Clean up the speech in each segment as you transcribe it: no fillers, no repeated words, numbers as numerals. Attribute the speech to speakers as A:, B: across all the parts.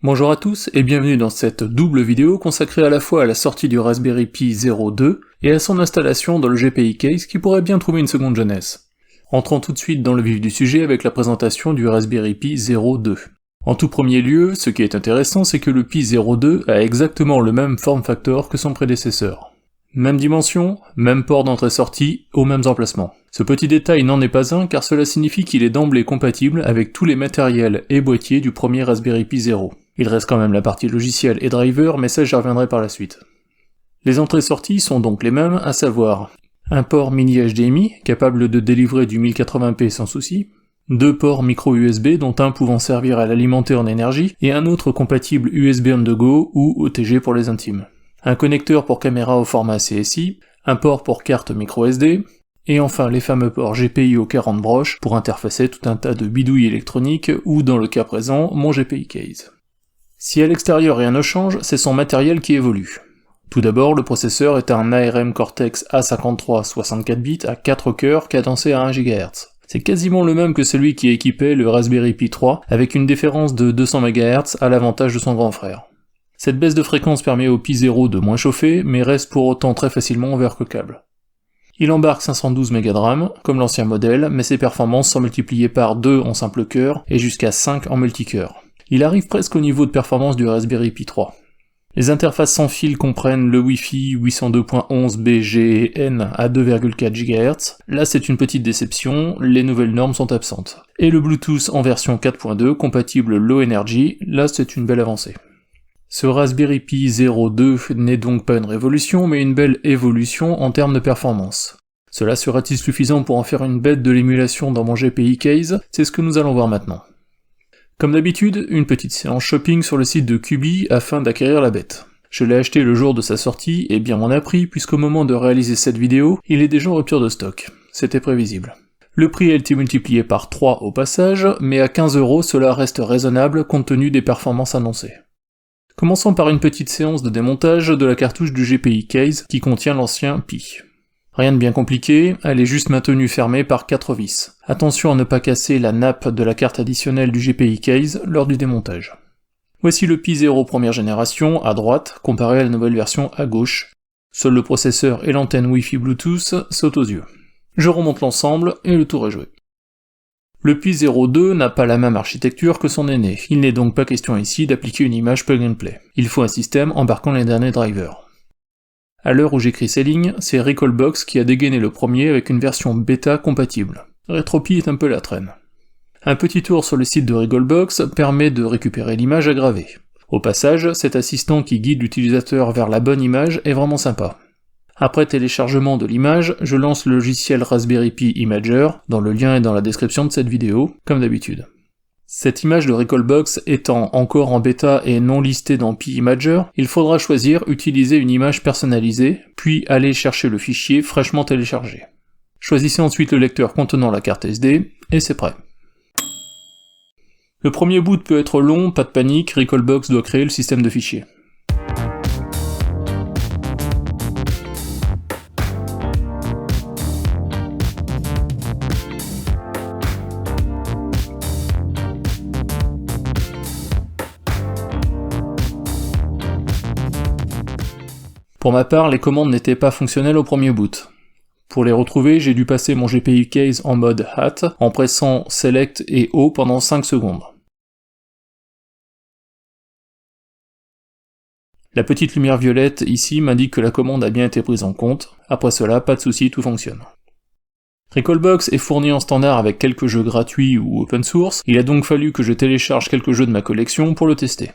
A: Bonjour à tous et bienvenue dans cette double vidéo consacrée à la fois à la sortie du Raspberry Pi 0.2 et à son installation dans le GPI Case qui pourrait bien trouver une seconde jeunesse. Entrons tout de suite dans le vif du sujet avec la présentation du Raspberry Pi 0.2. En tout premier lieu, ce qui est intéressant, c'est que le Pi 0.2 a exactement le même form factor que son prédécesseur. Même dimension, même port d'entrée-sortie, aux mêmes emplacements. Ce petit détail n'en est pas un car cela signifie qu'il est d'emblée compatible avec tous les matériels et boîtiers du premier Raspberry Pi 0. Il reste quand même la partie logicielle et driver, mais ça j'y reviendrai par la suite. Les entrées-sorties sont donc les mêmes, à savoir un port mini HDMI, capable de délivrer du 1080p sans souci, deux ports micro USB dont un pouvant servir à l'alimenter en énergie, et un autre compatible USB on the go ou OTG pour les intimes. Un connecteur pour caméra au format CSI, un port pour carte micro SD, et enfin les fameux ports GPI aux 40 broches pour interfacer tout un tas de bidouilles électroniques ou, dans le cas présent, mon GPI Case. Si à l'extérieur rien ne change, c'est son matériel qui évolue. Tout d'abord, le processeur est un ARM Cortex A53 64 bits à 4 cœurs cadencés à 1 GHz. C'est quasiment le même que celui qui équipait le Raspberry Pi 3, avec une différence de 200 MHz à l'avantage de son grand frère. Cette baisse de fréquence permet au Pi 0 de moins chauffer, mais reste pour autant très facilement overclockable. Il embarque 512 Mb de RAM, comme l'ancien modèle, mais ses performances sont multipliées par 2 en simple cœur et jusqu'à 5 en multicœur. Il arrive presque au niveau de performance du Raspberry Pi 3. Les interfaces sans fil comprennent le Wi-Fi 802.11bgn à 2,4 GHz, là c'est une petite déception, les nouvelles normes sont absentes. Et le Bluetooth en version 4.2, compatible Low Energy, là c'est une belle avancée. Ce Raspberry Pi 0.2 n'est donc pas une révolution, mais une belle évolution en termes de performance. Cela sera-t-il suffisant pour en faire une bête de l'émulation dans mon GPI Case? C'est ce que nous allons voir maintenant. Comme d'habitude, une petite séance shopping sur le site de Cubi afin d'acquérir la bête. Je l'ai acheté le jour de sa sortie, et bien m'en a pris, puisqu'au moment de réaliser cette vidéo, il est déjà en rupture de stock. C'était prévisible. Le prix a été multiplié par 3 au passage, mais à 15€, cela reste raisonnable compte tenu des performances annoncées. Commençons par une petite séance de démontage de la cartouche du GPI Case qui contient l'ancien Pi. Rien de bien compliqué, elle est juste maintenue fermée par 4 vis. Attention à ne pas casser la nappe de la carte additionnelle du GPI Case lors du démontage. Voici le Pi 0 première génération à droite, comparé à la nouvelle version à gauche. Seul le processeur et l'antenne Wi-Fi Bluetooth sautent aux yeux. Je remonte l'ensemble et le tour est joué. Le Pi 0.2 n'a pas la même architecture que son aîné, il n'est donc pas question ici d'appliquer une image plug and play. Il faut un système embarquant les derniers drivers. À l'heure où j'écris ces lignes, c'est Recalbox qui a dégainé le premier avec une version bêta compatible. Retropie est un peu la traîne. Un petit tour sur le site de Recalbox permet de récupérer l'image à graver. Au passage, cet assistant qui guide l'utilisateur vers la bonne image est vraiment sympa. Après téléchargement de l'image, je lance le logiciel Raspberry Pi Imager, dont le lien est dans la description de cette vidéo, comme d'habitude. Cette image de Recalbox étant encore en bêta et non listée dans Pi Imager, il faudra choisir utiliser une image personnalisée, puis aller chercher le fichier fraîchement téléchargé. Choisissez ensuite le lecteur contenant la carte SD, et c'est prêt. Le premier boot peut être long, pas de panique, Recalbox doit créer le système de fichiers. Pour ma part, les commandes n'étaient pas fonctionnelles au premier boot. Pour les retrouver, j'ai dû passer mon GPI Case en mode HAT en pressant Select et O pendant 5 secondes. La petite lumière violette ici m'indique que la commande a bien été prise en compte. Après cela, pas de souci, tout fonctionne. Recalbox est fourni en standard avec quelques jeux gratuits ou open source, il a donc fallu que je télécharge quelques jeux de ma collection pour le tester.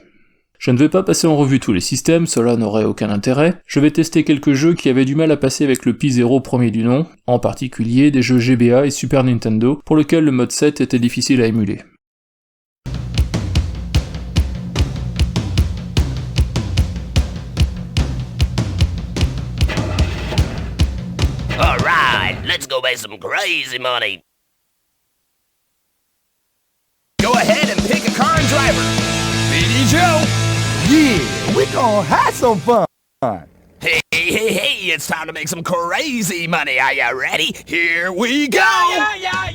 A: Je ne vais pas passer en revue tous les systèmes, cela n'aurait aucun intérêt, je vais tester quelques jeux qui avaient du mal à passer avec le Pi 0 premier du nom, en particulier des jeux GBA et Super Nintendo, pour lesquels le mode 7 était difficile à émuler.
B: Alright, let's go make some crazy money. Go ahead and pick a car and driver. BD Joe.
C: Yeah, we gon' have some fun.
B: Hey, Hey, it's time to make some crazy money. Are you ready? Here we go! Yeah.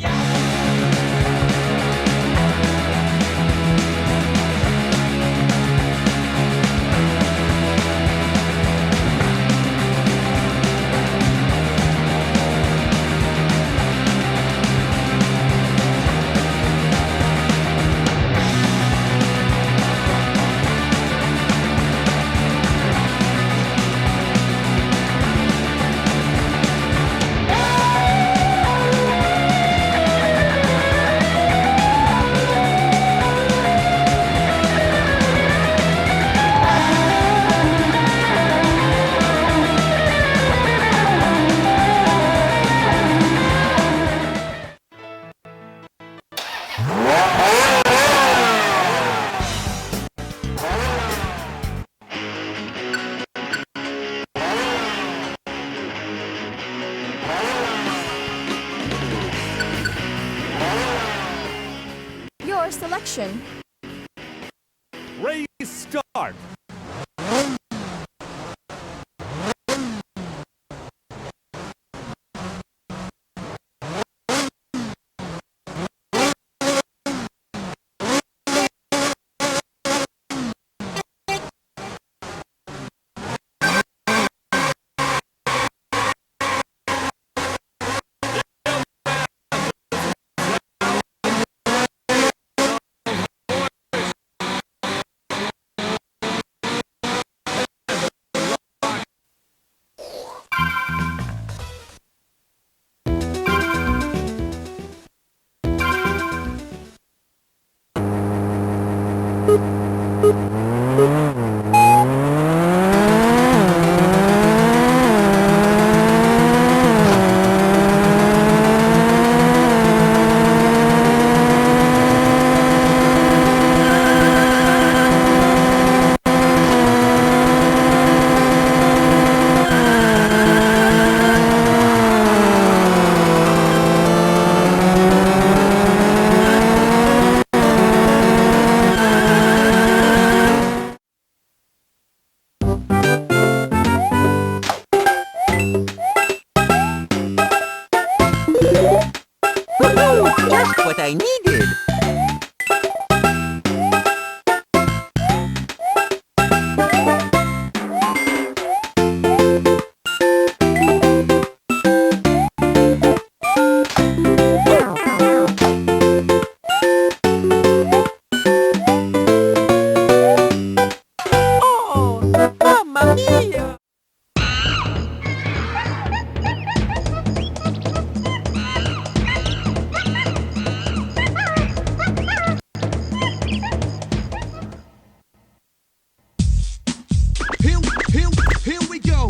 C: Your selection.
D: Race start.
E: Just what I needed. Oh, mamma mia!
D: Here we go.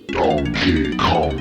F: Donkey Kong.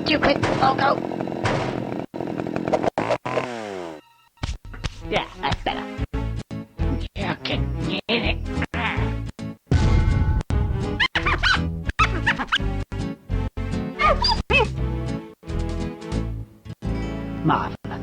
G: Stupid logo. Yeah, that's better. You can get it. Marvelous.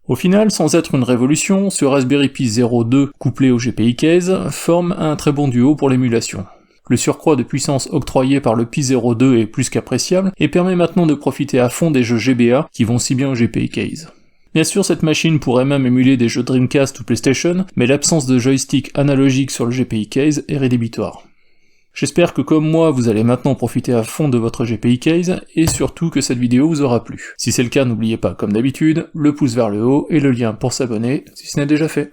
A: Au final, sans être une révolution, ce Raspberry Pi 02 couplé au GPI Case forme un très bon duo pour l'émulation. Le surcroît de puissance octroyé par le Pi 02 est plus qu'appréciable et permet maintenant de profiter à fond des jeux GBA qui vont si bien au GPI Case. Bien sûr, cette machine pourrait même émuler des jeux Dreamcast ou PlayStation, mais l'absence de joystick analogique sur le GPI Case est rédhibitoire. J'espère que comme moi, vous allez maintenant profiter à fond de votre GPI Case, et surtout que cette vidéo vous aura plu. Si c'est le cas, n'oubliez pas, comme d'habitude, le pouce vers le haut et le lien pour s'abonner, si ce n'est déjà fait.